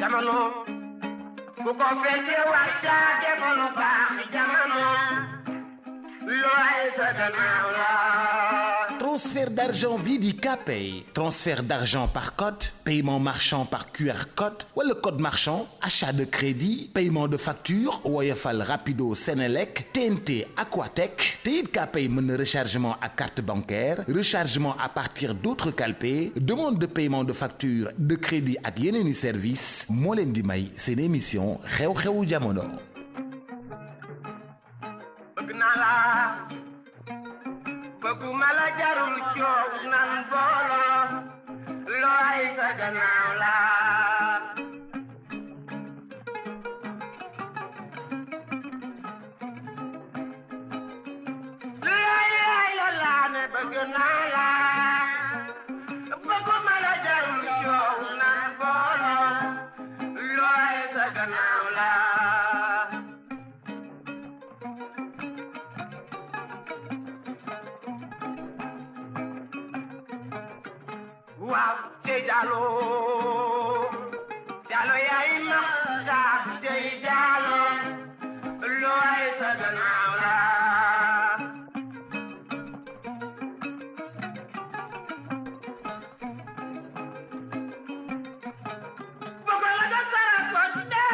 jamono ku ko fekke war caa defal lu baax jamono looy sa gannaaw la. Transfert d'argent bii di Kpay transfert d'argent par code paiement marchand par QR code wala code marchand achat de crédit paiement de facture Woyofal Rapido Senelec TNT Aquatech te it Kpay mën na rechargement à carte bancaire rechargement à partir d'autres calpés demande de paiement de facture de crédit ak yeneeni service moo leen di may seen émission xew-xewu jamono. bëgguma la jarul coow nan booloo looy sa gannaaw la. looy la ne bëgg naa la bëgguma la jarul coow nan booloo looy sa gannaaw la. waaw te Diallo yaay maxta te Diallo looy sa gannaaw la. bëgg la da sara ko de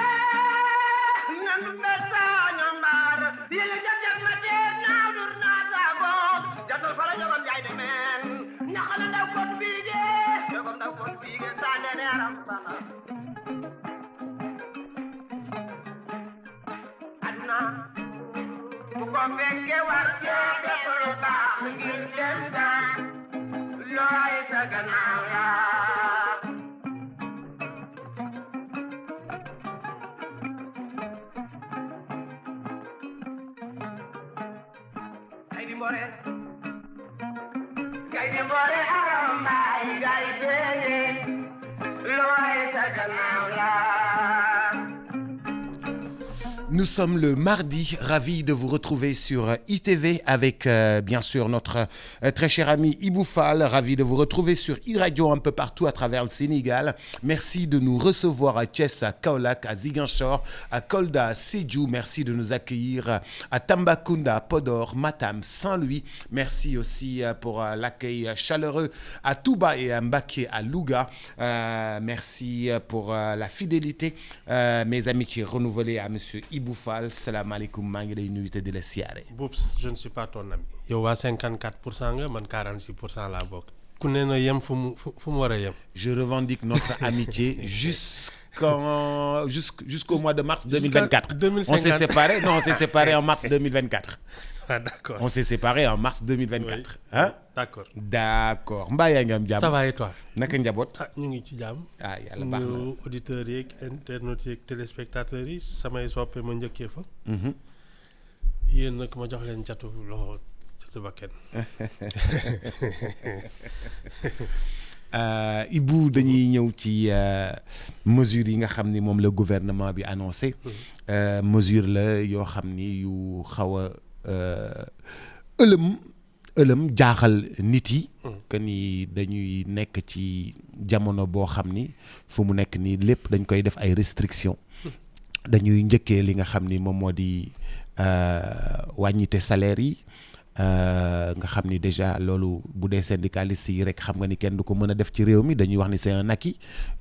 nan be sa ñambar yele jajal ma de naaw dur naa saago jatul fara jogom jaay de men ñaxala ndaw ko bii de jogom ndaw ko bii ge sa de aram bana adna bu ko fekke war cee def lu baax ngir dem da looy sa gannaaw la. Gaynde Mboré aram mbaay gaynde looy sa gannaaw la. Nous sommes le mardi, ravi de vous retrouver sur ITV avec bien sûr notre très cher ami Ibou Fall, ravi de vous retrouver sur iRadio un peu partout à travers le Sénégal. Merci de nous recevoir à Thiès, à Kaolack, à Ziguinchor, à Kolda, à Sédhiou. Merci de nous accueillir à Tambacounda, à Podor, Matam, Saint-Louis. Merci aussi pour l'accueil chaleureux à Touba et à Mbacké, à Louga. Merci pour la fidélité, mes amitiés renouvelées à monsieur Ibou Fall, salaamaaleykum maa ngi lay nuyu te di la siyaare. Boubs, je ne suis pas ton ami. yow waa 54% nga man 46% laa bokk. ku ne na yem fu mu war a yem. Je revendique notre amitié jusqu'au mois de mars 2024. 2050. On s'est séparés, non, on s'est séparés en mars 2024. Ah d'accord. On s'est séparés en mars 2024. Oui. Hein? D'accord. Mbaa yaa ngi am jàmm. Ça va et toi? Naka njaboot. Ah ñu ngi ci jàmm. Ah yàlla baax na. ñu auditeurs yeeg internautes yeeg téléspectateurs yi samay soppe ma njëkkee fa. Yéen nag ma jox leen catu loxo catu bakkan. Ibou dañuy ñëw ci mesures yi nga xam ni moom la gouvernement bi annoncé. Mesure la yoo xam ni yu xaw a ëlëm jaaxal nit yi. que ni dañuy nekk ci jamono boo xam ni fu mu nekk nii lépp dañ koy def ay restrictions. dañuy njëkkee li nga xam ni moom moo di wàññite salaire yi. nga xam ni déjà loolu bu dee syndicalistes yi rek xam nga ni kenn du ko mën a def ci réew mi dañuy wax ni c'est un acquis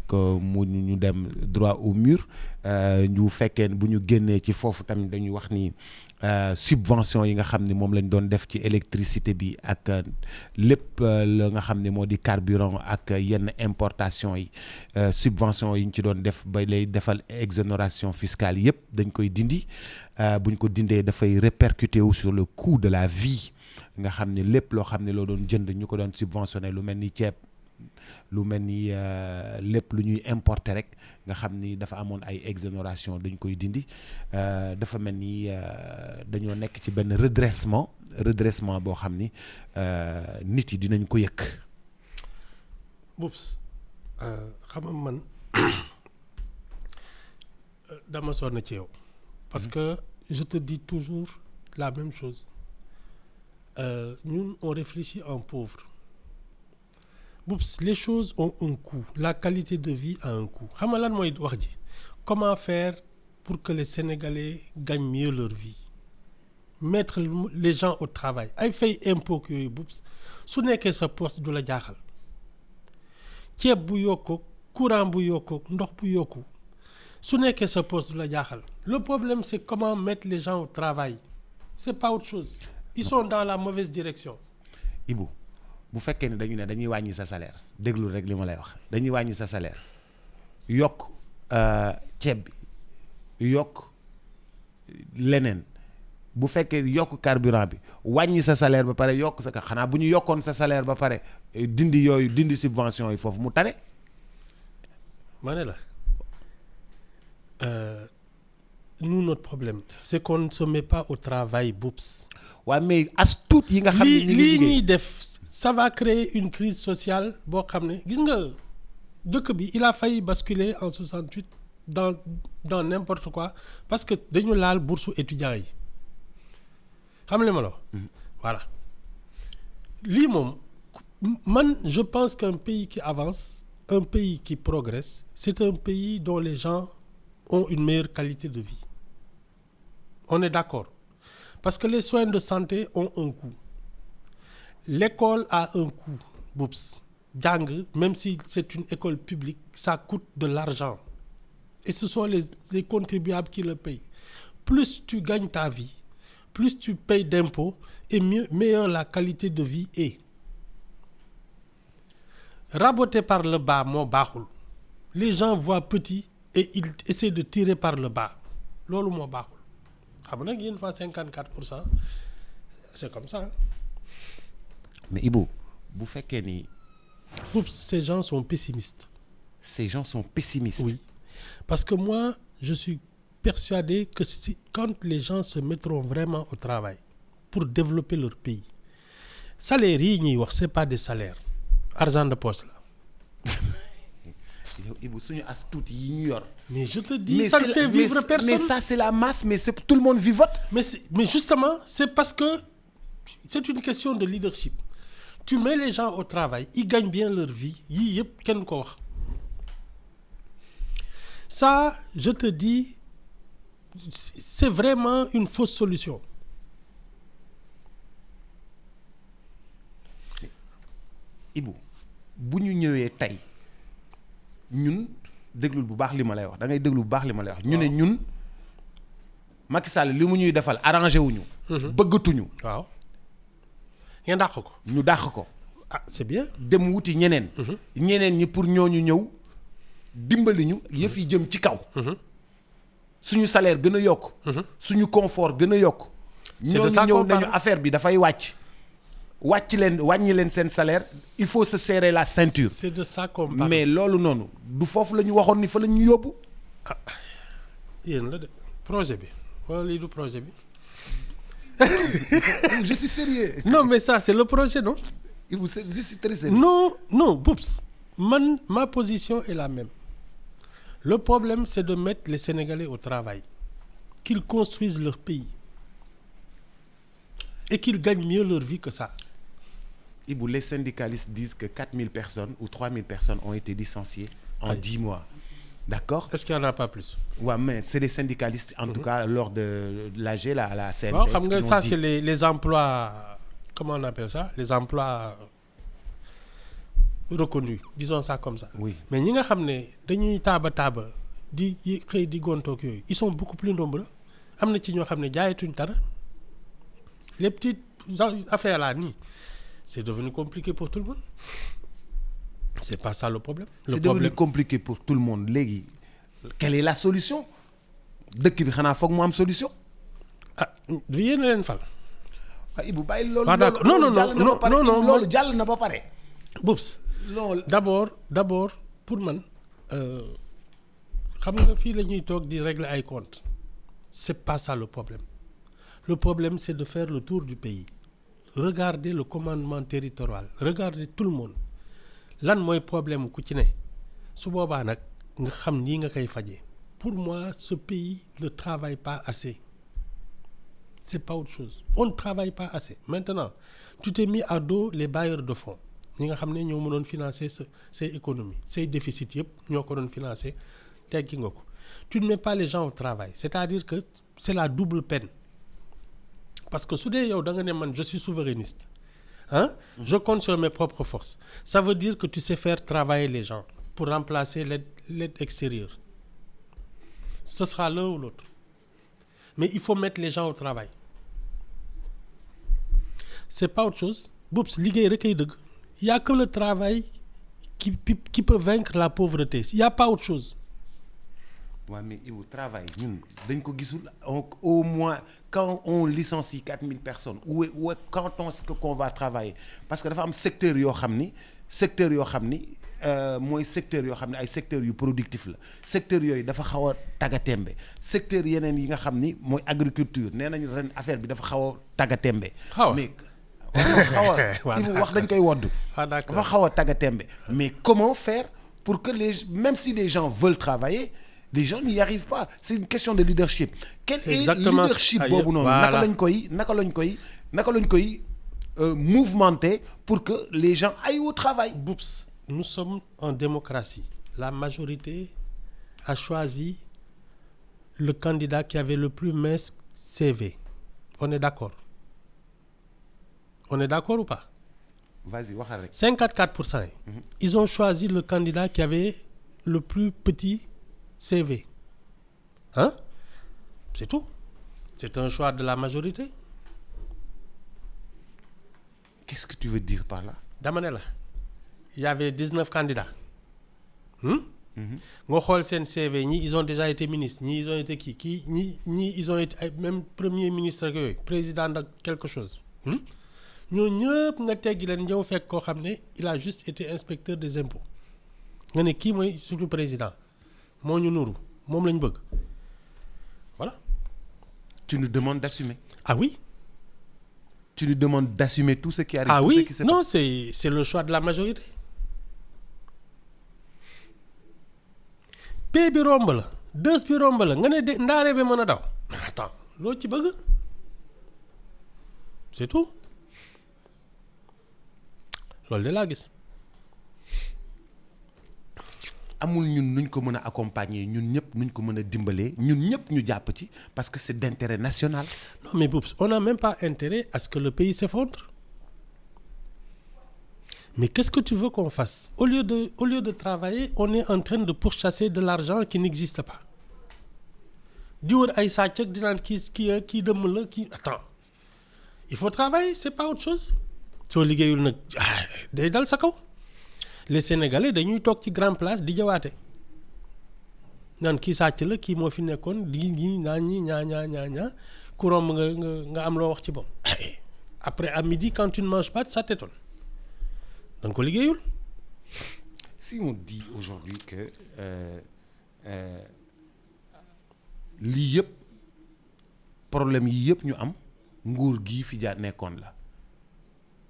que ñu dem droit au mur ñu fekkee bu ñu génnee ci foofu tamit dañuy wax ni subvention yi nga xam ni moom lañ doon def ci électricité bi ak lépp la nga xam ni moo di carburant ak yenn importation yi subvention yi ñu ci doon def ba lay defal exonération fiscale yépp dañ koy dindi buñ ko dindee dafay répercuter wu sur le coût de la vie nga xam ni lépp loo xam ne loo doon jënd ñu ko doon subventionné lu mel ni ceeb lu mel ni lépp lu ñuy importer rek nga xam ni dafa amoon ay exonération dañ koy dindi dafa mel ni dañoo nekk ci benn redressement boo xam ni nit yi dinañ ko yëkk. Boubs xam nga man dama sonn ci yow parce que je te dis toujours la même chose ñun on réfléchit en pauvre Boups, les choses ont un coût. La qualité de vie a un coût. Xam nga lan mooy wax ji comment faire pour que les Sénégalais gagnent mieux leur vie mettre les gens au travail ay fay impôt yooyu Boups su nekkee sa poste du la jaaxal ceeb bu yokku courant bu yokku ndox bu yokku su nekkee sa poste du la jaaxal le problème c'est comment mettre les gens au travail c'est pas autre chose ils sont dans la mauvaise direction. Ibou bu fekkee ne dañuy wàññi sa salaire déglu rek li ma lay wax dañuy wàññi sa salaire yokk ceeb bi yokk leneen bu fekkee yokk carburant bi wàññi sa salaire ba pare yokk sa xanaa bu ñu yokkoon sa salaire ba pare dindi subvention yi foofu mu tane. ma ne la nous notre problème c'est qu'on ne se met pas au travail Boups. waaw mais as tuut yi nga xam ne lii ñuy def ça va créer une crise sociale boo xam ne gis nga dëkk bi il a failli basculer en 68 dans n'importe quoi parce que dañu laal bourse étudiants yi xam nga li ma la wax voilà lii moom man je pense qu'un pays qui avance un pays qui progresse c'est un pays dont les gens ont une meilleure qualité de vie on est d'accord parce que les soins de santé ont un coût l'école a un coût Boups jàng même si c'est une école publique ça coûte de l'argent et ce sont les contribuables qui le payent plus tu gagnes ta vie plus tu payes d'impôts et meilleure la qualité de vie est raboter par le bas moo baaxul les gens voient petit et ils essaient de tirer par le bas loolu moo baaxul xam nga nag yéen fa 54% c'est comme ça. mais Ibou bu fekkee ni. Oups, ces gens sont pessimistes. Ces gens sont pessimistes. Oui, parce que moi je suis persuadé que quand les gens se mettront vraiment au travail pour développer leur pays salaires yi ñuy wax c'est pas des salaires argent de poche la. Ibou suñu as tuuti yi ñu yor. mais je te dis ça ne fait vivre personne. mais ça c'est la masse mais c'est tout le monde vivote. mais justement c'est parce que c'est une question de leadership tu mets les gens au travail ils gagnent bien leur vie yii yëpp kenn ko wax ça je te dis c'est vraiment une fausse solution. Ibou bu ñu ñëwee tey ñun déglul bu baax li ma lay wax da ngay déglu bu baax li ma lay wax. ñu ne ñun Macky Sall li mu ñuy defal arrangé wuñu bëggatuñu. waaw ngeen dàq ko. ñu dàq ko. ah c'est bien. dem wuti ñeneen. ñeneen ñi pour ñooñu ñëw dimbali ñu yëf yi jëm ci kaw. suñu salaire gën a yokk. suñu confort gën a yokk. ñooñu ñëw nañu affaire bi dafay wàññi leen seen salaire il faut se serrer la ceinture. c'est de ça qu'on parle. mais loolu noonu du foofu la ñu waxoon ni fa la ñu yóbbu. ah yéen la de projet bi wala lii du projet bi. je suis sérieux. non mais ça c'est le projet non. je suis très sérieux. non Boups ma position est la même. Le problème c'est de mettre les Sénégalais au travail qu'ils construisent leur pays et qu'ils gagnent mieux leur vie que ça. Ibou, les syndicalistes disent que 4000 personnes ou 3000 personnes ont été licenciées en 10 mois. D'accord? Est-ce qu'il n'y en a pas plus? Ouais, mais c'est des syndicalistes, en tout cas, lors de l'AG, la CNPS. Bon, xam nga ça, c'est les emplois, comment on appelle ça? Les emplois reconnus, disons ça comme ça. Oui. Mais ñi nga xam ne dañuy taaba di xëy di gontoog yooyu ils sont beaucoup plus nombreux. Am na ci ñoo xam ne jaayatuñ dara. Les petites affaires là nii c'est devenu compliqué pour tout le monde. C'est pas ça le problème. C'est devenu compliqué pour tout le monde. Léegi quelle est la solution? Dëkk bi xanaa foog mu am solution. ah du yéen a leen fal. waaw Ibou bàyyi loolu. ah d'accord non loolu jàll na ba pare. Boups. loolu d'abord pour man xam nga fii la ñuy toog di régler ay comptes. C'est pas ça le problème. Le problème c'est de faire le tour du pays. Regarder le commandement territorial. Regarder tout le monde. Lan mooy problème ku ci ne su boobaa nag nga xam nii nga koy fajee. Pour moi ce pays ne travaille pas assez. C'est pas autre chose. On ne travaille pas assez. Maintenant tu t'es mis à dos les bailleurs de fonds. ñi nga xam ne ñoo mënoon financer say économies say déficits yëpp ñoo ko doon financer teggi nga ko tu ne mets pas les gens au travail c'est-à-dire que c'est la double peine parce que su dee yow da nga ne man je suis souverainiste je compte sur mes propres forces ça veut dire que tu sais faire travailler les gens pour remplacer l'aide extérieure ce sera l'un ou l'autre mais il faut mettre les gens au travail c'est pas autre chose Boubs liggéey rek ay dëgg il y a que le travail qui peut vaincre la pauvreté il y a pas autre chose. Ouais, mais au travail ñun dañ ko gisul au moins quand on licencie 4000 personnes ou quand qu'on va travailler parce que dafa am secteur yoo xam ni mooy secteur yoo xam ne ay secteurs yu productif la secteur yooyu dafa xaw a taggatémbe secteur yeneen yi nga xam ni mooy agriculture nee nañu ren affaire bi dafa xaw a taggatémbe mais xaw a Ibou wax dañ koy wodd dafa xaw a taggatémbe mais comment faire pour que même si les gens veulent travailler les gens n'y arrivent pas c'est une question de leadership quel est leadership boobu noonu naka lañ koy mouvementer pour que les gens aillent au travail. Boubs nous sommes en démocratie la majorité a choisi le candidat qui avait le plus mince CV on est d'accord ou pas. Vas-y waxal rek. 54% yi. Ils ont choisi le candidat qui avait le plus petit CV c'est tout c'est un choix de la majorité. Qu'est-ce que tu veux dire par là. dama ne la il y avait 19 candidats nga xool seen CV ñii ils ont déjà été ministres ñii ils ont été ñii ils ont été même premier ministre ak yooyu président de quelque chose ñoo ñëpp nga teggi leen ñëw fekk koo xam ne il a juste été inspecteur des impôts nga ne kii mooy suñu président moo ñu nuru moom lañ bëgg voilà. Tu nous demandes d'assumer. Ah oui. Tu nous demandes d'assumer tout ce qui arrive. Ah tout oui, ce qui se non, passe. c'est le choix de la majorité. P bi romb la 2 bi romb la nga ne de ndaare bi mën a daw. Attends loo ci bëgg c'est tout loolu de laa gis. amul ñun nuñ ko mën a accompagner ñun ñëpp nuñ ko mën a dimbalee ñun ñëpp ñu jàpp ci parce que c'est d'intérêt national. Non mais Boubs on n'a même pas intérêt à ce que le pays s'effondre. Mais qu'est-ce que tu veux qu'on fasse au lieu de travailler on est en train de pourchasser de l'argent qui n'existe pas di wër ay sàcc ak di naan kii dëmm la kii attends il faut travailler c'est pas autre chose soo liggéeyul nag day dal sa kaw. Les Sénégalais dañuy toog ci grand place di jawaate naan kii sàcc la kii moo fi nekkoon di naan ñi ñaa ku romb nga am loo wax ci moom après à midi quand tu ne manges pas ça t'étonne da nga ko liggéeyul. Si on dit aujourd'hui que lii yëpp problème yi yëpp ñu am nguur gii fi jaar nekkoon la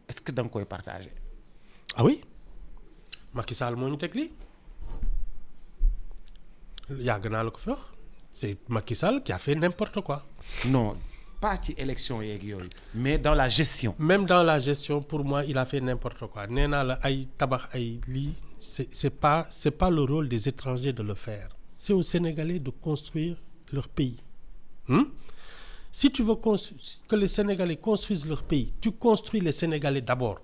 est-ce que da nga koy partager. Ah oui. Macky Sall moo ñu teg lii yàgg naa la ko fi wax c'est Macky Sall qui a fait n'importe quoi. Non pas ci élection yeeg yooyu mais dans la gestion. Même dans la gestion pour moi il a fait n'importe quoi nee naa la ay tabax ay lii c'est pas le rôle des étrangers de le faire c'est aux Sénégalais de construire leur pays. Si tu veux que les Sénégalais construisent leur pays tu construis les Sénégalais d'abord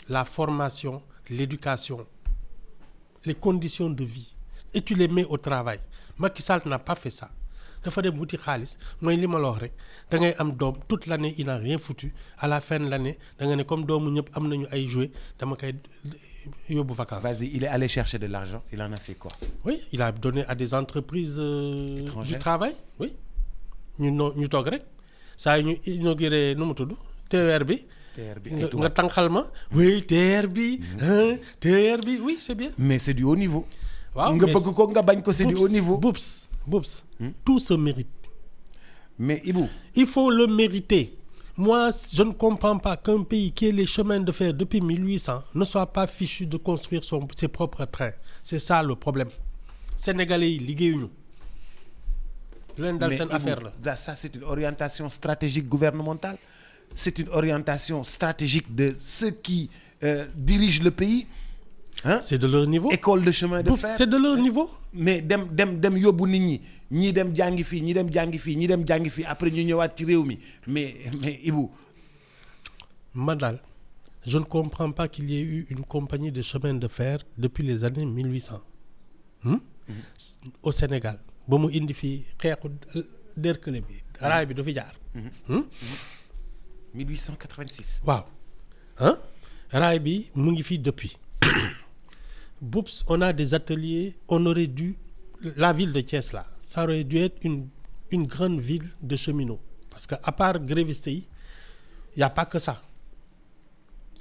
la formation. L'éducation, les conditions de vie et tu les mets au travail. Macky Sall n'a pas fait ça. Dafa dem wuti xaalis mooy li ma la wax rek da ngay am doom toute l'année il n'a rien foutu à la fin de l'année da nga ne comme doomu ñëpp am nañu ay jouets dama koy yóbbu vacances. Vas-y, il est allé chercher de l'argent, il en a fait quoi? Oui, il a donné à des entreprises du travail. Oui. ñu toog rek saa yu ñu inauguré nu mu tudd TER bi. nga tànqal ma oui TER bi oui c'est bien. Mais c'est du haut niveau. waaw nga bëgg ko nga bañ ko c'est du haut niveau. Boubs tout se mérite. Mais Ibou. Il faut le mériter. Moi je ne comprends pas qu'un pays qui ait les chemins de fer depuis 1800 ne soit pas fichu de construire ses propres trains. C'est ça le problème. Sénégalais yi liggéeyuñu. leen dal seen affaire la. Ça c'est une orientation stratégique gouvernementale. C'est une orientation stratégique de ceux qui dirigent le pays hein c'est de leur niveau. école de chemin de Bouf, fer c'est de leur niveau. mais dem yóbbu nit ñi ñii dem jàngi fii ñii dem jàngi fii ñii dem jàngi fii après ñu ñëwaat ci réew mi mais Ibou man daal je ne comprends pas qu'il y ait eu une compagnie de chemin de fer depuis les années 1800 au Sénégal ba mu indi fii xeexu derkale bi raay bi du fi jaar 1886 waaw raay bi mu ngi fii depuis Boups on a des ateliers on aurait dû la ville de Thiès là ça aurait dû être une grande ville de cheminots parce que à part grévistes yi y a pas que ça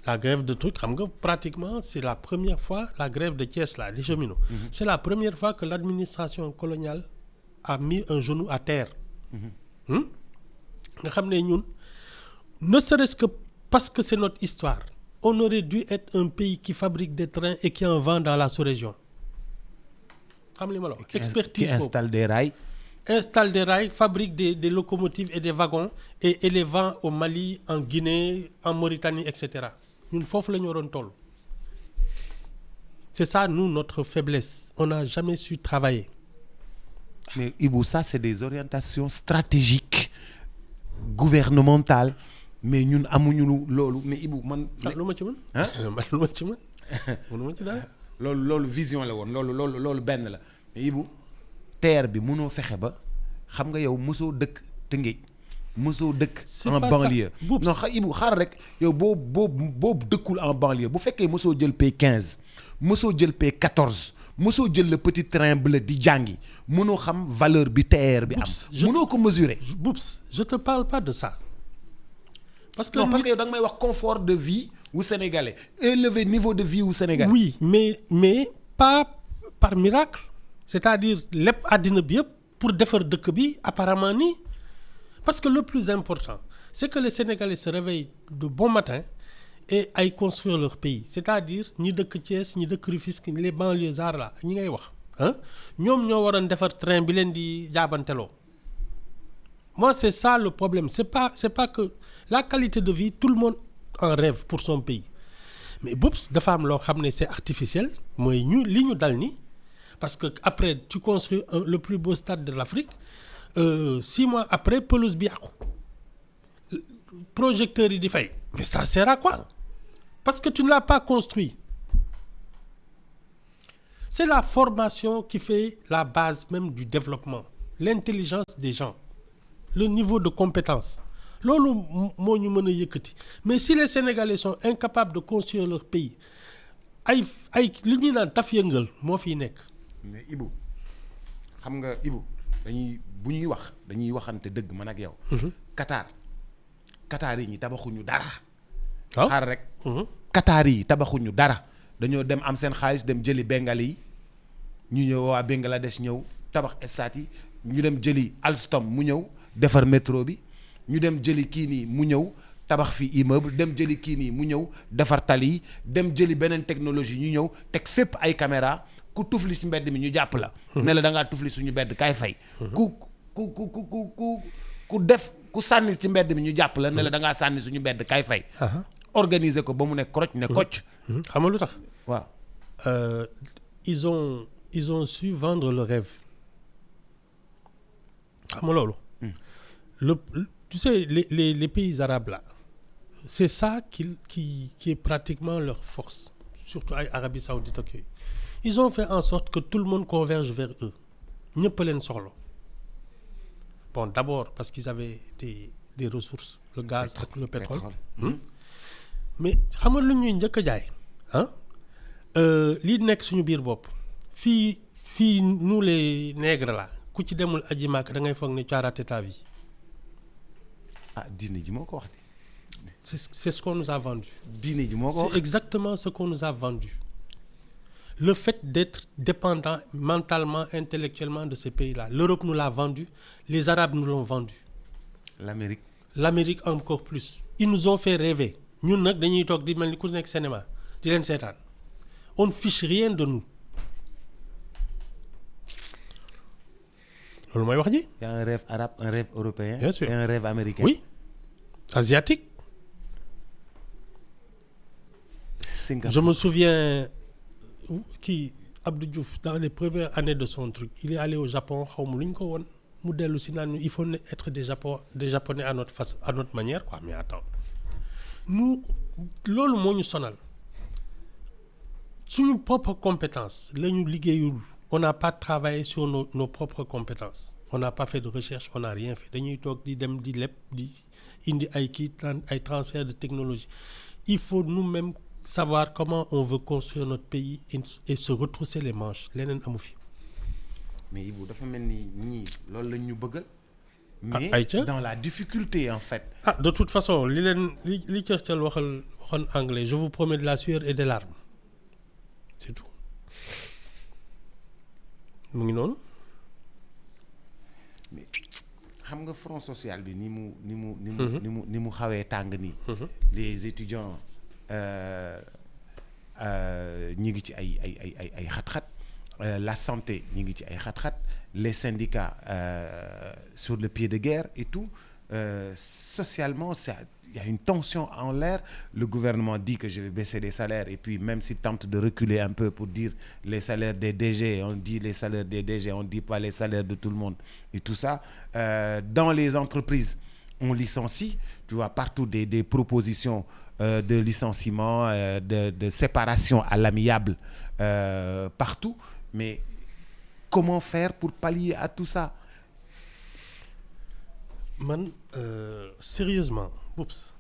la grève de trucs xam nga pratiquement c'est la première fois la grève de Thiès là les cheminots c'est la première fois que l'administration coloniale a mis un genou à terre nga xam ne ñun ne serait-ce que parce que c'est notre histoire on aurait dû être un pays qui fabrique des trains et qui en vend dans la sous-région xam li ma la wax expertise qui installe des rails installe des rails fabrique des locomotives et des wagons et les vend au Mali en Guinée en Mauritanie etc. ñun foofu la ñu waroon toll c'est ça nous notre faiblesse on n'a jamais su travailler. mais Ibou ça c'est des orientations stratégiques gouvernementales mais ñun amuñu loolu mais Ibou man. lu ma ci mën. man lu ma ci mën mënuma ci dara. loolu vision la woon loolu benn la mais Ibou terre bi mënoo fexe ba xam nga yow mosoo dëkk Tëngéej mosoo dëkk. en banlieue non Ibou xaar rek yow boo dëkkul en banlieue bu fekkee mosoo jël P15 mosoo jël P14 mosoo jël le petit train bleu di jàngi mënoo xam valeur bi TER bi am. mënoo ko mesurer. Boups je te parle pas de ça. parce que yow da nga may wax confort de vie wu sénégalais élevé niveau de vie wu sénégalais. oui mais pas par miracle c'est-à-dire lépp àddina bi yëpp pour defar dëkk bi apparemment nii parce que le plus important c'est que les Sénégalais se réveillent de bon matin et aillent construire leur pays c'est-à-dire ñi dëkk Thiès ñi dëkk Rufisque les banlieusards là ñi ngay wax ñoom ñoo waroon defar train bi leen di jaabanteloo. Moi c'est ça le problème c'est pas que la qualité de vie tout le monde en rêve pour son pays mais Boups dafa am loo xam ne c'est artificiel mooy li ñu dal ni parce que après tu construis le plus beau stade de l'Afrique 6 mois après pelouse bi yàqu projecteurs yi di fay mais ça sert à quoi parce que tu ne l'as pas construit c'est la formation qui fait la base même du développement l'intelligence des gens le niveau de compétence loolu moo ñu mën a yëkkati mais si les Sénégalais sont incapables de construire leur pays ay li ñuy naan taf yëngal moo fiy nekk. mais Ibou xam nga Ibou bu ñuy wax dañuy waxante dëgg man ak yow. Qatar yi ñi tabaxuñu dara. xaar rek. Qatar yi tabaxuñu dara dañoo dem am seen xaalis dem jëli Bengali yi ñu ñëw waa Bangladesh ñëw tabax stade yi ñu dem jëli Alstom mu ñëw defar métro bi. ñu dem jëli kii nii mu ñëw tabax fi immeuble dem jëli kii nii mu ñëw defar tali yi dem jëli beneen technologie ñu ñëw teg fépp ay caméra ku tufli ci mbedd mi ñu jàpp la. ne la da ngaa tufli suñu mbedd kaay fay. ku sànni ci mbedd mi ñu jàpp la ne la da ngaa sànni suñu mbedd kaay fay. organiser ko ba mu ne kroj ne kocc. xam nga lu tax. waaw. ils ont su vendre le rêve xam nga loolu. Tu sais, les pays arabes là, c'est ça qui est pratiquement leur force, surtout avec Arabie Saoudite. Okay. Ils ont fait en sorte que tout le monde converge vers eux. ñëpp leen soxla. Bon, d'abord parce qu'ils avaient des ressources, le gaz, le pétrole. Mais xam nga lu ñuy njëkk a jaay lii nekk suñu biir bopp fii nous les nègres là ku ci demul aji Makka da ngay foog ne tu as raté ta vie. diine ji moo ko wax de. c'est ce qu'on nous a vendu. diine ji moo ko wax c'est exactement ce qu'on nous a vendu. Le fait d'être dépendant mentalement, intellectuellement de ces pays-là. L'Europe nous l'a vendu, les Arabes nous l'ont vendu. L'Amérique encore plus. Ils nous ont fait rêver. Ñun nag dañuy toog di mel ni ku nekk cinéma di leen seetaan. On ne fiche rien de nous. loolu mooy wax ji. Il y a un rêve arabe, un rêve européen. Bien sûr. Et un rêve américain. Oui. Asiatique. Singapour. Je me souviens qui Abdou Diouf dans les premières années de son truc il est allé au Japon xaw ma lu ñu ko woon mu dellu si naan il faut être des japonais à notre manière quoi mais attends nous loolu moo ñu sonal suñu propre compétence la ñu liggéeyul on n'a pas travaillé sur nos propres compétences on n'a pas fait de recherche on n'a rien fait dañuy toog di dem di leb di indi ay ay transfert de technologie il faut nous-mêmes savoir comment on veut construire notre pays et se retrousser les manches leneen amu fi. mais Ibou dafa mel ni ñii loolu lañ ñu bëggal. mais ayca dans la difficulté en fait. De toute façon li Churchill waxoon anglais je vous promets de la sueur et des larmes c'est tout mu ngi noonu. mais xam nga front social bi ni mu xawee tàng nii. les étudiants ñi ngi ci ay xat-xat. La santé ñi ngi ci ay xat-xat les syndicats sur le pied de guerre et tout socialement il y a une tension en l'air. Le gouvernement dit que je vais baisser les salaires et puis même s'il tente de reculer un peu pour dire les salaires des DG, on dit les salaires des DG, on dit pas les salaires de tout le monde et tout ça. Dans les entreprises, on licencie, tu vois, partout des propositions de licenciement, de séparation à l'amiable partout. Mais comment faire pour pallier à tout ça? Sérieusement, oups,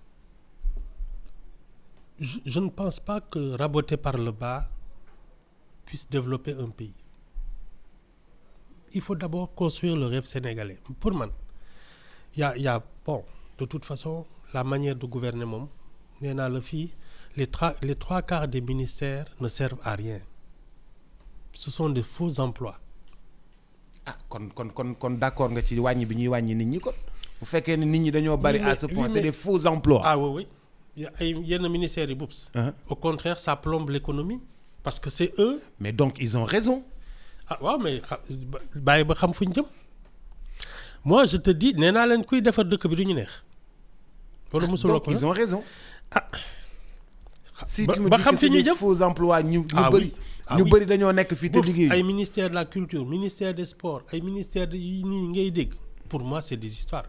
je ne pense pas que raboter par le bas puisse développer un pays. Il faut d'abord construire le rêve sénégalais. Pour moi, il y a bon, de toute façon, la manière de gouverner moom nee naa la fii les trois quarts des ministères ne servent à rien. Ce sont des faux emplois. kon d'accord nga ci wàññi bi ñuy wàññi nit ñi kon bu fekkee ne nit ñi dañoo bari à ce point c'est des faux emplois. Oui. Il y a yenn ministères yi boops. Au contraire ça plombe l'économie parce que c'est eux. Mais donc ils ont raison. Waaw mais bàyyi ba xam fu ñu jëm. Moi je te dis nee naa leen kuy defar dëkk bi du ñu neex. wala mosuloo ko donc ils ont raison. Si tu me ba dis xam que c'est fi ñuy des jëm faux emplois ñu oui. bëri dañoo nekk fii te liggéey. ay ministère de la culture ministère des sports ay ministère de yi nii ngay dégg pour moi c'est des histoires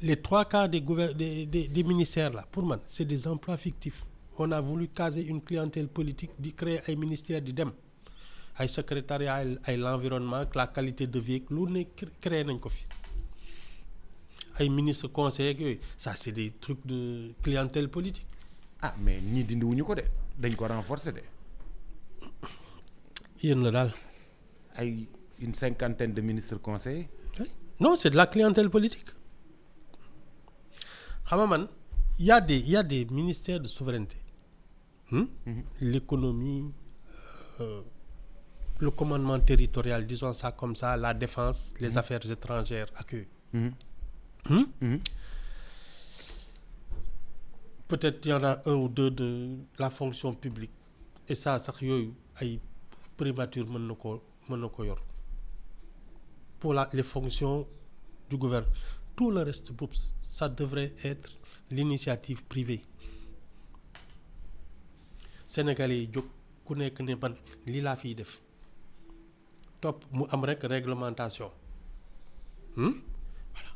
les trois quarts des ministères là pour man c'est des emplois fictifs. On a voulu caser une clientèle politique di créer ay ministères di dem ay secrétariat ay l'environnement la qualité de vie lu ne créé nañ ko fi ay ministres conseillers yooyu ça c'est des trucs de clientèle politique. Mais ñii dindiwuñu ko de dañ ko renforcer de. yéen la daal. ay une cinquantaine de ministres conseillers. Non c'est de la clientèle politique xam nga man il y a des ministères de souveraineté. L'économie, le commandement territorial, disons ça comme ça, la défense, les affaires étrangères ak yooyu. Peut-être il y en a un ou deux de la fonction publique et ça sax yooyu ay primature mën na ko yor pour les fonctions du gouvernement. Tout le reste boobu ça devrait être l'initiative privée. Sénégalais yi jóg ku nekk ne man lii laa fiy def topp mu am rek réglementation. Voilà.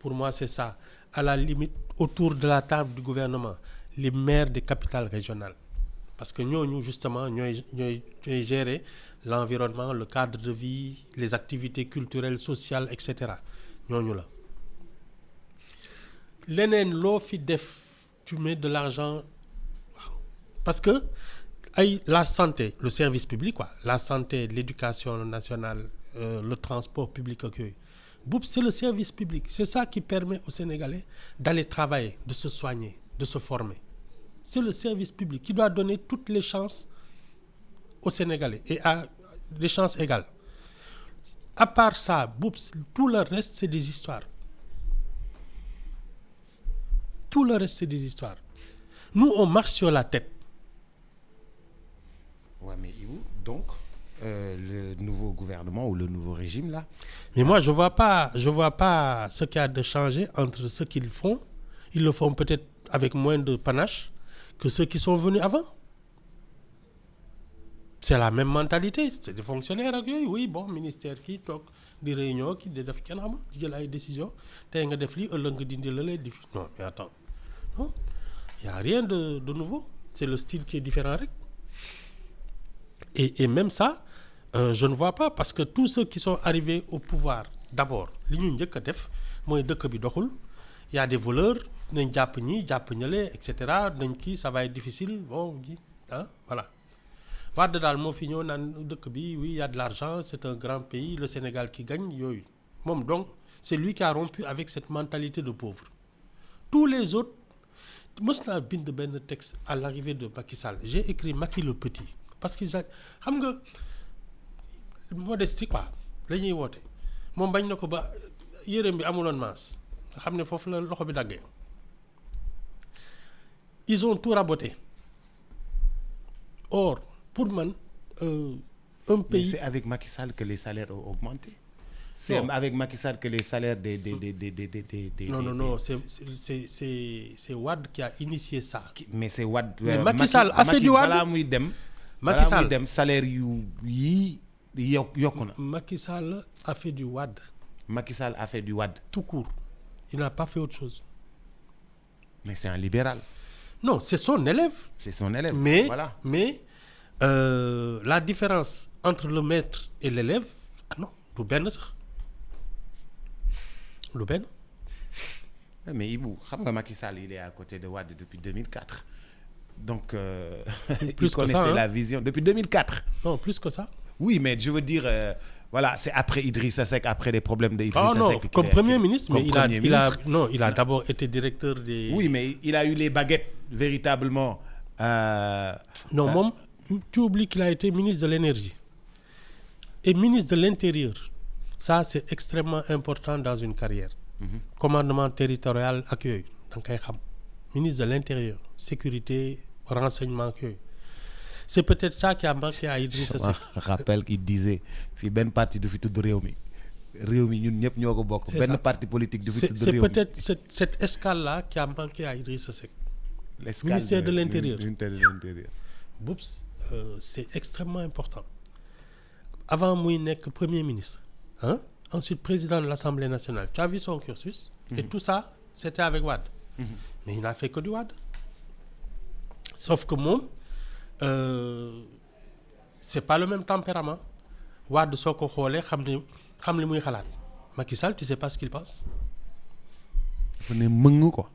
Pour moi c'est ça. À la limite autour de la table du gouvernement les maires des capitales régionales parce que ñooñu justement ñooy gérer l'environnement, le cadre de vie, les activités culturelles, sociales, etc. ñooñu la. Leneen loo fi def tu mets de l'argent. Parce que la santé, le service public quoi, la santé, l'éducation nationale, le transport public ak yooyu boobu c'est le service public, c'est ça qui permet aux Sénégalais d'aller travailler, de se soigner, de se former. C'est le service public qui doit donner toutes les chances aux Sénégalais et à des chances égales. À part ça boobu tout le reste c'est des histoires. Tout le reste c'est des histoires. Nous on marche sur la tête. Ouais, mais Ibou, donc le nouveau gouvernement ou le nouveau régime là. Mais moi je vois pas ce qu'il y a de changé entre ce qu'ils font ils le font peut-être avec moins de panache que ceux qui sont venus avant. C'est la même mentalité, c'est des fonctionnaires ak yooyu oui bon ministère kii toog di réunion kii di def kenn xamul di jël ay décision tey nga def lii ëllëg nga dindi la lay di non mais attends non y a rien de nouveau c'est le style qui est différent rek et même ça je ne vois pas parce que tous ceux qui sont arrivés au pouvoir d'abord li ñu njëkk a def mooy dëkk bi doxul y a des voleurs nañ jàpp ñi jàpp ñale et cetera nañ kii ça va être difficile bon ji voilà Wade daal moo fi ñëw naan dëkk bi oui il y a de l'argent c'est un grand pays le Sénégal qui gagne yooyu moom donc c'est lui qui a rompu avec cette mentalité de pauvre tous les autres mës naa bind benn texte à l'arrivée de Macky Sall j'ai écrit Macky le petit parce que xam nga modestie quoi la ñuy woote moom bañ na ko ba yërëm bi amuloon maas nga xam ne foofu la loxo bi daggee ils ont tout raboté or pour man un pays. Mais c'est avec Macky Sall que les salaires ont augmenté. C'est avec Macky Sall que les salaires des non c'est Wade qui a initié ça. Mais c'est Wade. Mais Macky Sall a fait du Wade balaa muy dem. Macky Sall balaa muy dem salaire yu yii yokku na. Macky Sall a fait du Wade. Macky Sall a fait du Wade. Tout court. Il n'a pas fait autre chose. Mais c'est un libéral. Non, c'est son élève. C'est son élève. Mais voilà. La différence entre le maître et l'élève non du benn sax du benn. Mais Ibou xam nga Macky Sall il est à côté de Wade depuis 2004 donc plus il connaissait que ça, la vision depuis 2004. Non plus que ça. Oui mais je veux dire voilà c'est après Idrissa Seck après les problèmes de Idrissa non, Seck. comme premier ministre mais il a Non. d'abord été directeur des. Oui mais il a eu les baguettes véritablement. Non moom. Tu oublies qu'il a été ministre de l'énergie et ministre de l'intérieur ça c'est extrêmement important dans une carrière. Commandement territorial ak yooyu da nga koy xam ministre de l'intérieur sécurité renseignement ak yooyu c'est peut-être ça qui a manqué à Idrissa Seck. Je rappelle qu'il disait fii benn parti du fi tudd réew mi ñun ñëpp ñoo ko bokk. benn parti politique du fi tudd réew mi. c'est peut-être cette escale là qui a manqué à Idrissa Seck. Ministère de l'intérieur. Boups. C'est extrêmement important avant muy nekk premier ministre ensuite président de l'Assemblée nationale tu as vu son cursus et tout ça c'était avec Wade mais il n'a fait que du Wade sauf que moom c'est pas le même tempérament Wade soo ko xoolee xam li muy xalaat Macky Sall tu sais pas ce qu'il pense dafa ne mëng quoi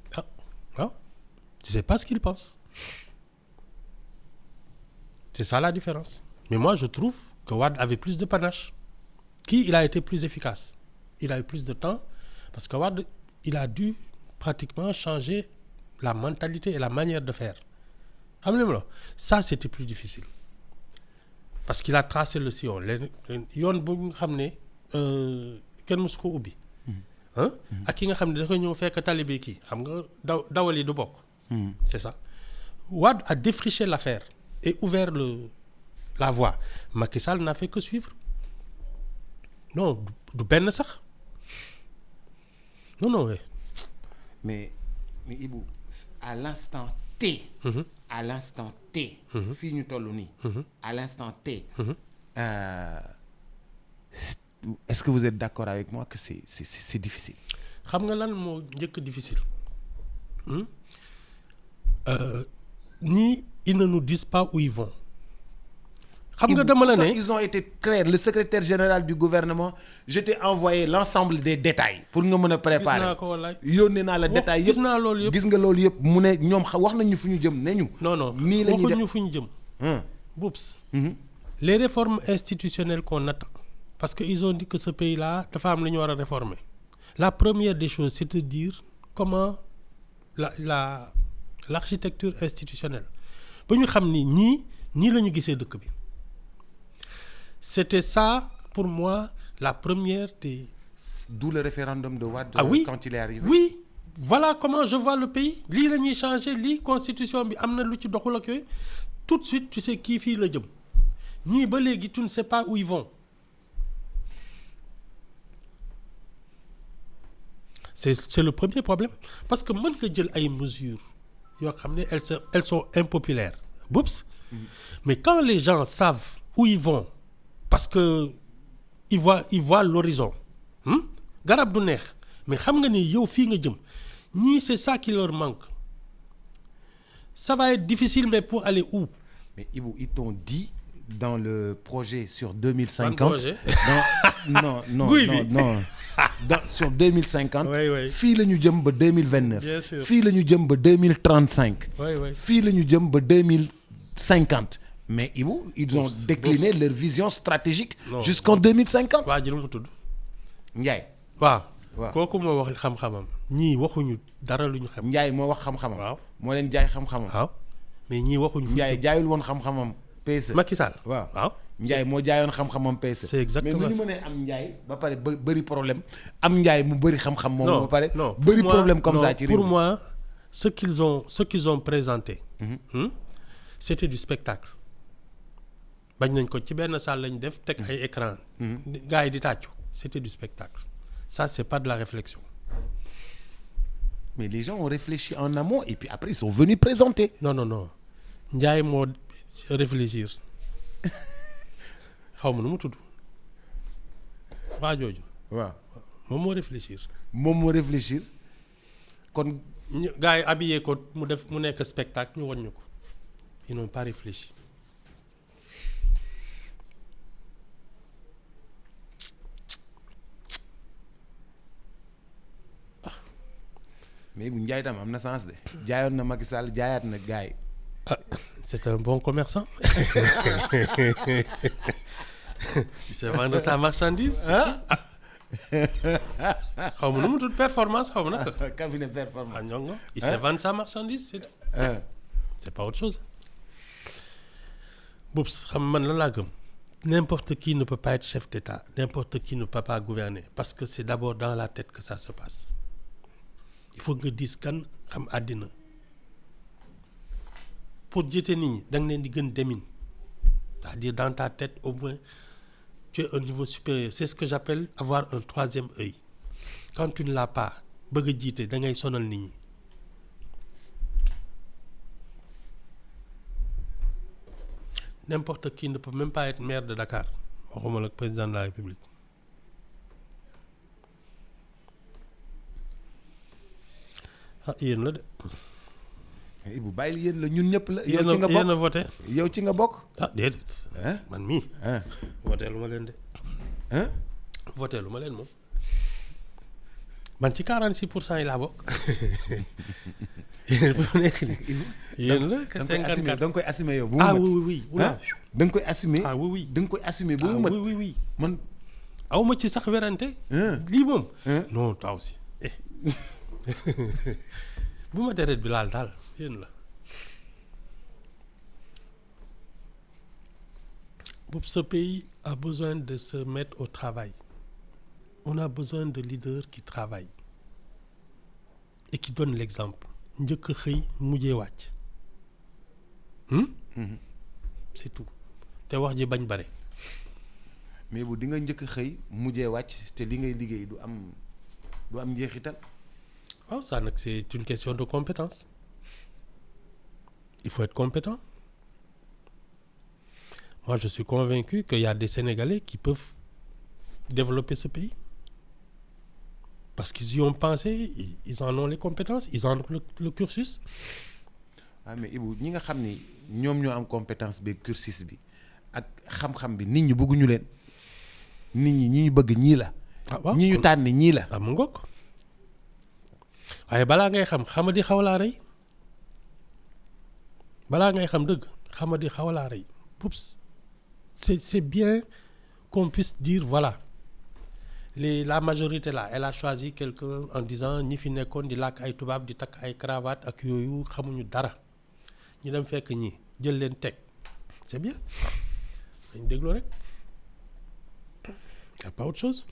tu sais pas ce qu'il pense. C'est ça la différence. Mais moi, je trouve que Wade avait plus de panache. Il a été plus efficace. Il a eu plus de temps. Parce que Wade, il a dû pratiquement changer la mentalité et la manière de faire. Ça, c'était plus difficile. Parce qu'il a tracé le sillon. Yoon bu nga xam ne kenn mësu ko ubbi. Ak ki nga xam ne dafa ñëw fekk talibé kii xam nga dawal yi du bokk. C'est ça. Wade a défriché l'affaire. Et ouvert la voie. Macky Sall n'a fait que suivre. Non, du benn sax. Non. Mais Ibou, à l'instant T. À l'instant T. Fii ñu toll nii. À l'instant T. Est-ce que vous êtes d'accord avec moi que c'est difficile? Xam nga lan moo njëkk difficile. Ni ils ne nous disent pas où ils vont. Xam nga dama la ne ils ont été clairs le secrétaire général du gouvernement je t'ai envoyé l'ensemble des détails pour nga mën a préparer. Gis naa ko wallaay. Yónnee naa la détails yëpp gis naa loolu yëpp. gis nga loolu yëpp mu ne ñoom wax nañu fu ñu jëm ne ñu. Non nii la ñuy waxuñu def fu ñu jëm. Boups. Mhm. Les réformes institutionnelles qu'on attend parce que ils ont dit que ce pays-là dafa am lu ñu war a réformer. La première des choses c'est de dire comment l'architecture institutionnelle ba ñu xam ni nii la ñu gisee dëkk bi. C'était ça pour moi la première des. D'où le référendum de Wade. Oui. Quand il est arrivé. Oui, voilà comment je vois le pays lii la ñuy changer lii constitution bi am na lu ci doxul ak yooyu tout de suite tu sais kii fii la jëm ñii ba léegi tu ne sais pas où ils vont. c'est le premier problème parce que mën nga jël ay mesures yoo xam ne elles sont impopulaires boops mais quand les gens savent où ils vont parce que ils voient l'horizon garab du neex mais xam nga ni yow fii nga jëm ñii c'est ça qui leur manque ça va être difficile mais pour aller où? Mais Ibou, ils t'ont dit dans le projet sur 2050. Non. Sur 2050. Oui. Fii la ñu jëm ba 2029. Bien sûr. Fii la ñu jëm ba 2035. Oui. Fii la ñu jëm ba 2050. Mais Ibou, ils ont décliné leur vision stratégique jusqu'en 2050. waa ji lu mu tudd. Ndiaye. waaw. waaw kooku moo wax xam-xamam ñii waxuñu dara lu ñu xam. Ndiaye moo wax xam-xamam. waaw moo leen jaay xam-xamam. waaw mais ñii waxuñu. Ndiaye jaayul woon xam-xamam PSE. Macky Sall. waaw Ndiaye moo jaayoon xam-xamam PSE. C'est exactement mais nu ñu mënee am Ndiaye ba pare bëri problème am Ndiaye mu bëri xam-xam moom ba pare. non bëri problème comme ça ci réew pour moi ce qu'ils ont présenté. C'était du spectacle. bañ nañ ko ci benn salle lañ def teg ay écran gars yi di tàccu c'était du spectacle ça c'est pas de la réflexion. Mais les gens ont réfléchi en amont et puis après ils sont venus présenter. non Ndiaye moo réfléchir xaw ma nu mu tudd waa jooju. waaw moom moo réfléchir. kon. gars yi habillé ko mu nekk spectacle ñu wàññi ko ils n'ont pas réfléchi. mais bu Ndiaye tam am na sens de. jaayoon na Macky Sall jaayaat na gars yi. C'est un bon commerçant. Il sait vendre sa marchandise. xaw ma nu mu tudd performance xaw ma naka. cabinet performance. ñongo il sait vendre sa marchandise c'est tout. C'est pas autre chose. boobu xam man lan laa gëm. N'importe qui ne peut pas être chef d'État. N'importe qui ne peut pas gouverner. Parce que c'est d'abord dans la tête que ça se passe. Il faut nga dis kan xam àddina pour jiite nit ñi da nga leen di gën demin c'est-à-dire dans ta tête au moins tu es un niveau supérieur c'est ce que j'appelle avoir un troisième œil quand tu ne l'as pas bëgg a jiite da ngay sonal nit ñi. N'importe qui ne peut même pas être maire de Dakar waxuma la président de la République. Yéen la de. Ibou bàyyil yéen la ñun ñëpp la. yow ci nga bokk yéen a voté. yow ci nga bokk. Déedéet. man mii. voté lu ma leen de. voté lu ma leen moom. man ci 46% yi laa bokk. yéen bu nekk nii. yéen la que 54 da nga koy assumer yow. bu mu mat oui. da nga koy assumer. oui. da nga koy assumer bu mu mat. oui. man. aw ma ci sax werante. lii moom. non toi aussi. bu ma deret bi laal daal yéen la. Ce pays a besoin de se mettre au travail. On a besoin de leaders qui travaillent et qui donnent l'exemple. Njëkk xëy mujjee wàcc. C'est tout. te wax ji bañ bare. mais bu di nga njëkk xëy mujjee wàcc te li ngay liggéey du am njeexital. waaw ça nag c'est une question de compétence. Il faut être compétent. Moi je suis convaincu qu'il y a des Sénégalais qui peuvent développer ce pays. Parce qu'ils y ont pensé, ils en ont les compétences, ils en ont le cursus. Mais Ibou ñi nga xam ni ñoom ñoo am compétence bi cursus bi ak xam-xam bi nit ñi bëgguñu leen nit ñi ñi ñu bëgg ñii la. ñi ñu tànn ñii la. mu ngoog waaye balaa ngay xam xamadi xaw laa rey balaa ngay xam dëgg xamadi xaw laa rey. Oups c'est bien qu'on puisse dire voilà. La majorité là elle a choisi quelqu'un en disant ñi fi nekkoon di làkk ay tubaab di takk ay cravate ak yooyu xamuñu dara ñu dem fekk ñi jël leen teg c'est bien dañ dégloo rek y a pas autre chose.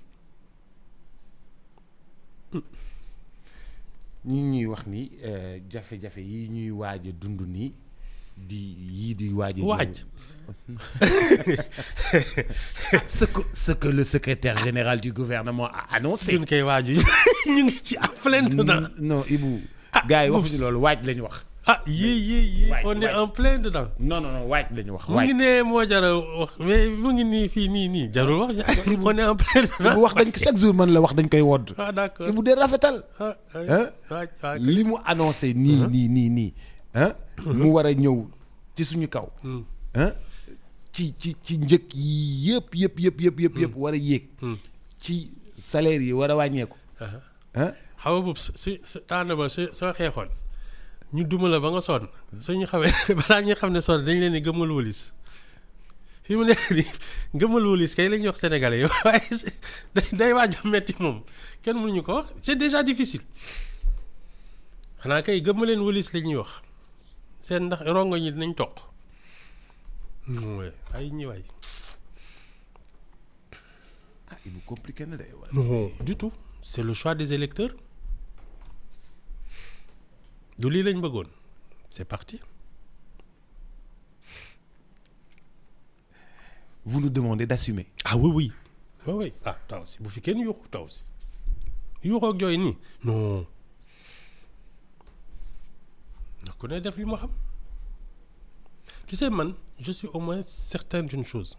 ñi ñuy wax ni jafe-jafe yi ñuy waaj a dund nii di waaj ce que le secrétaire général du gouvernement a annoncé. ñun koy waaju ñu ngi ci en plein dedans. Non Ibou. gars yi waxuñu loolu waaj lañu wax. ah yii waaj, on est waaj. en plein dedans. non waaj lañu wax. mu ngi ne moo jara wax mais mu ngi nii fii nii jarul wax on est en plein dedans. Ibou wax dañ ko chaque jour man la wax dañ koy wodd. ah d'accord Ibou de rafetal. waaj li mu annoncé nii mu war a ñëw ci suñu kaw. ci njëkk yi yëpp war a yéeg. ci salaire yi war a wàññeeku. xam nga boobu su tànn ba soo xeexoon ñu duma la ba nga sonn suñu xamee balaa ñuy xam ne sonn dañ leen di gëmmal wëlis fi mu nekk nii gëmmal wëlis kay la ñuy wax sénégalais yow waaye day waaj a metti moom kenn mënuñu ko wax c'est déjà difficile xanaa kay gëmmaleen wëlis la ñuy wax seen ndax rongo ñi dinañ toq ay ñi waay il est compliqué na de. non du tout c'est le choix des électeurs du lii lañ bëggoon c'est parti. Vous nous demandez d'assumer. ah oui ah taw si bu fi kenn yuuxu taw si yuuxoo ak jooy nii non ndax ku ne def li ma xam tu sais man je suis au moins certain d'une chose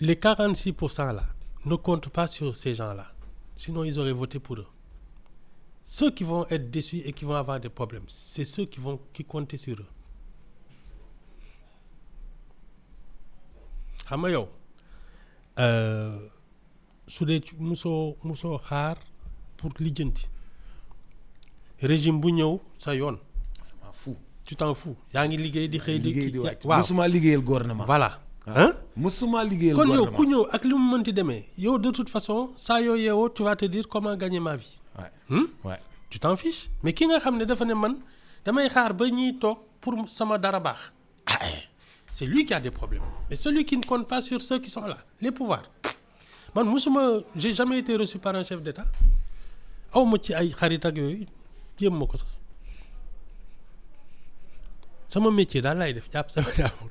les 46% là ne comptent pas sur ces gens-là sinon ils auraient voté pour eux. Ceux qui vont être déçus et qui vont avoir des problèmes, c'est ceux qui comptent sur eux. xam nga yow su dee musoo xaar pour lijjanti régime bu ñëw sa yoon. ça m'en fout. tu t'en fous yaa ngi liggéey di xëy di wàcc. waaw musuma liggéeyal gouvernement. voilà. musuma liggéeyal kon gouvernement. yow ku ñëw ak li mu mënti demee yow de toute façon saa yoo yeewoo tu vas te dire comment gagner ma vie. Ouais. tu t'en fiches mais ki nga xam ne dafa ne man damay xaar ba ñuy toog pour sama dara baax c'est lui qui a des problèmes mais celui qui ne compte pas sur ceux qui sont là les pouvoirs man j'ai jamais été reçu par un chef d'État awma ci ay xarit ak yooyu jéem ma ko sax sama métier daal lay def jàpp sama jaamur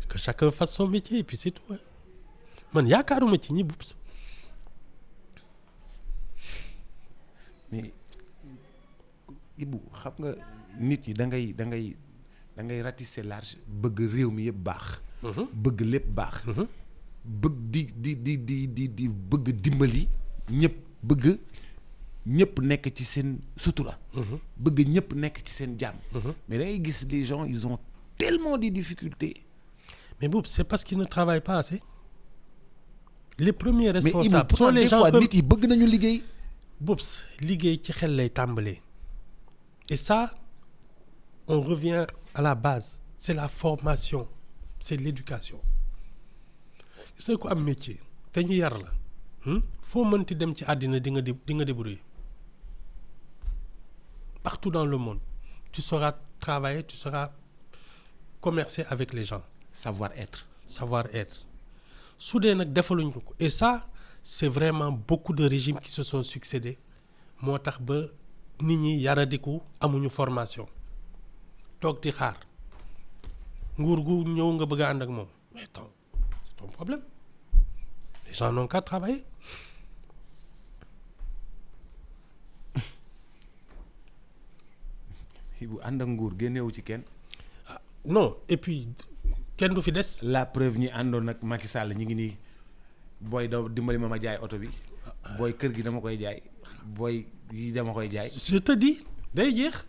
que chacun fasse son métier et puis c'est tout man yaakaaruma ci ñi bub mais Ibou xam nga nit yi da ngay ratisser large bëgg réew mi yëpp baax. bëgg lépp baax. bëgg di bëgg dimbali bëgg ñëpp nekk ci seen sutura. bëgg ñëpp nekk ci seen jàmm. mais da ngay gis les gens ils ont tellement de difficultés. mais boobu c'est parce qu'ils ne travaillent pas assez. les premiers responsables mais Ibou, sont les gens nit yi bëgg nañu liggéey. Boops liggéey ci xel lay tàmbalee et ça on revient à la base c'est la formation c'est l'éducation c'est ko am métier te ñu yar la foo mënti dem ci àddina di nga débrouiller partout dans le monde tu sauras travailler tu sauras commercer avec les gens. savoir-être su dee nag defaluñ ko et ça c'est vraiment beaucoup de régimes qui se sont succédés moo tax ba nit ñi yaradiku amuñu formation toog di xaar nguur gu ñëw nga bëgg a ànd ak moom mais c'est ton problème les gens n'ont qu'à travailler. bu ànd ak nguur génnewu ci kenn. non et puis kenn du fi des. la preuve ñi àndoon ak Macky Sall ñi ngi nii booy da dimbali ma jaay oto bi booy kër gi dama koy jaay booy yi dama koy jaay. je te dis day jeex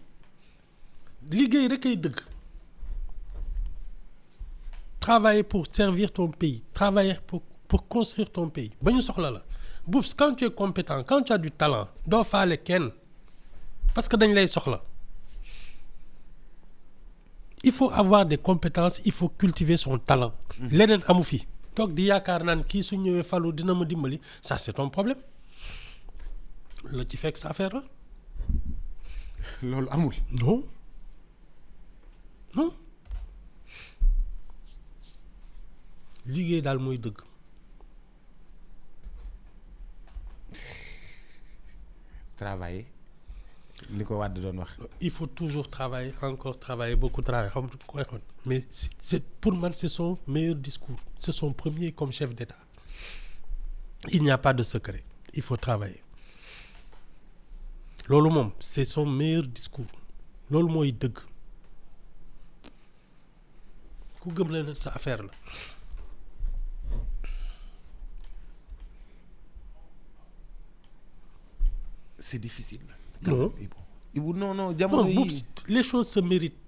liggéey rek ay dëgg. travailler pour servir ton pays travailler pour construire ton pays ba ñu soxla la Boubs quand tu es compétent quand tu as du talent doo faale kenn parce que dañ lay soxla. il faut avoir des compétences il faut cultiver son talent. leneen amu fi toog di yaakaar naan kii su ñëwee falu dina ma dimbali ça c'est ton problème la ci fekk sa affaire la. loolu amul. non liggéey daal mooy dëgg. travailler li ko Wade doon wax. Il faut toujours travailler, encore travailler, beaucoup travailler. Mais pour moi, c'est son meilleur discours. C'est son premier comme chef d'État. Il n'y a pas de secret. Il faut travailler. Loolu moom c'est son meilleur discours. Loolu mooy dëgg. Ku gëm la nag sa affaire la. C'est difficile. Non. Ibou non jamono yi Les choses se méritent.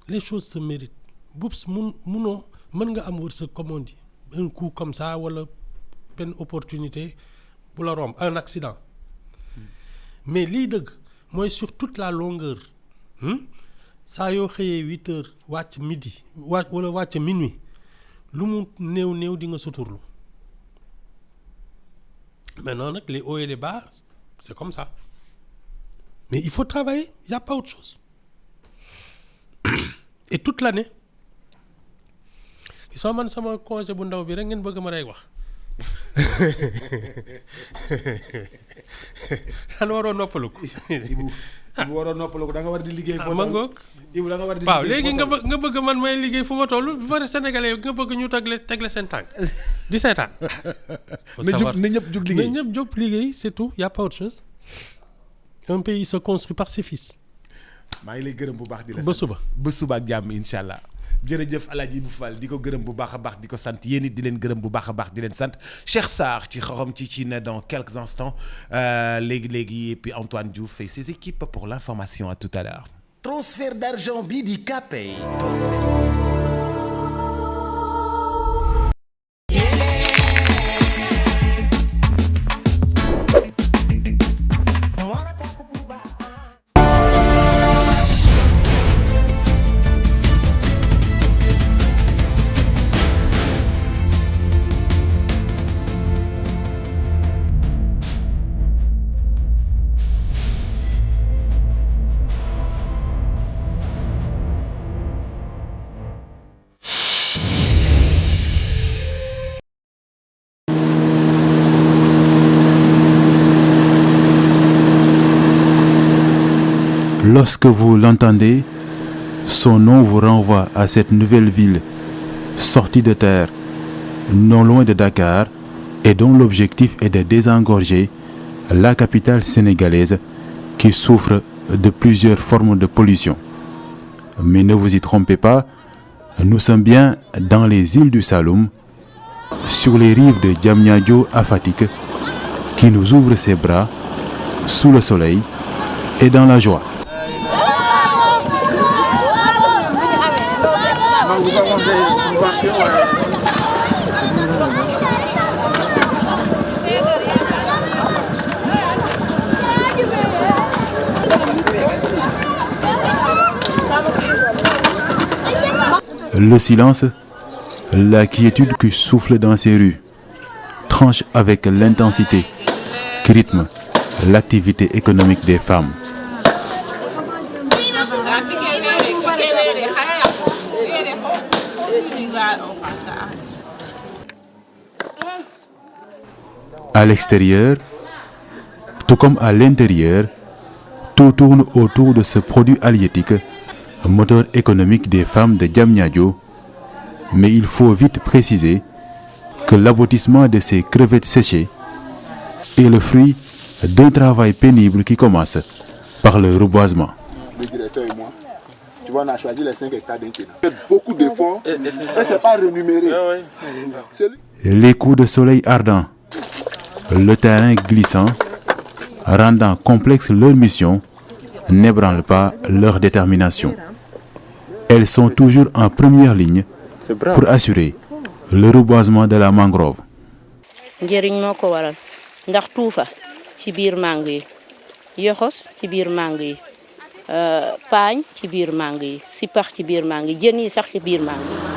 Les choses se méritent. Boubs munoo mën nga am wërsëg comme on dit. Un coup comme ça wala benn opportunité bu la romb un accident. Mais lii dëgg mooy sur toute la longueur. Saa yoo xëyee 8 heures wàcc midi wala wàcc minuit lu mu néew di nga suturlu. Maintenant nag les hauts et les bas c'est comme ça. Mais il faut travailler, il n'y a pas autre chose. Et toute l'année. Soo man sama congé bu ndaw bi rek ngeen bëgg ma rey wax. Xanaa waroo noppalu ko. Ibou waroo noppalu ko da nga war di liggéey foo toll. Ibou da nga war di liggéey waaw léegi nga bëgg man may liggéey fu ma toll bu bari sénégalais nga bëgg ñu tegle seen tànk di seetaan. na ñëpp jóg liggéey na ñëpp jóg liggéey c'est tout, il y a pas autre chose. Un pays se construit par ses fils. maa ngi lay gërëm bu baax di la sant ba suba ak jàmm incha allah jërëjëf Alaaji Ibou Fall di ko gërëm bu baax a baax di ko sant yéen it di leen gërëm bu baax a baax di leen sant Cheikh Sarr ci xorom ci ne dans quelques instants léegi et puis Antoine Diouf et ses équipes pour l'information à tout à l'heure. Transfert d'argent bi di Kpay. Lorsque vous l'entendez, son nom vous renvoie à cette nouvelle ville sortie de terre, non loin de Dakar, et dont l'objectif est de désengorger la capitale sénégalaise qui souffre de plusieurs formes de pollution. Mais ne vous y trompez pas, nous sommes bien dans les îles du Saloum, sur les rives de Diamniadio à Fatick, qui nous ouvre ses bras sous le soleil et dans la joie. Le silence, la quiétude qui souffle dans ces rues, tranche avec l'intensité qui rythme l'activité économique des femmes. À l'extérieur, tout comme à l'intérieur, tout tourne autour de ce produit halieutique, moteur économique des femmes de Diamniadio. Mais il faut vite préciser que l'aboutissement de ces crevettes séchées est le fruit d'un travail pénible qui commence par le reboisement. Le directeur et moi, tu vois, on a choisi les 5 hectares d'un terrain. Il y a beaucoup d'efforts et ce n'est pas rémunéré. Les coups de soleil ardents, le terrain glissant, rendant complexe leur mission, n'ébranlent pas leur détermination. Elles sont toujours en première ligne pour assurer le reboisement de la mangrove. njëriñ moo ko waral ndax tuufa ci biir mango yi yoxos ci biir mango yi paañ ci biir mango yi sipax ci biir mango yi jën yi sax ci biir mango yi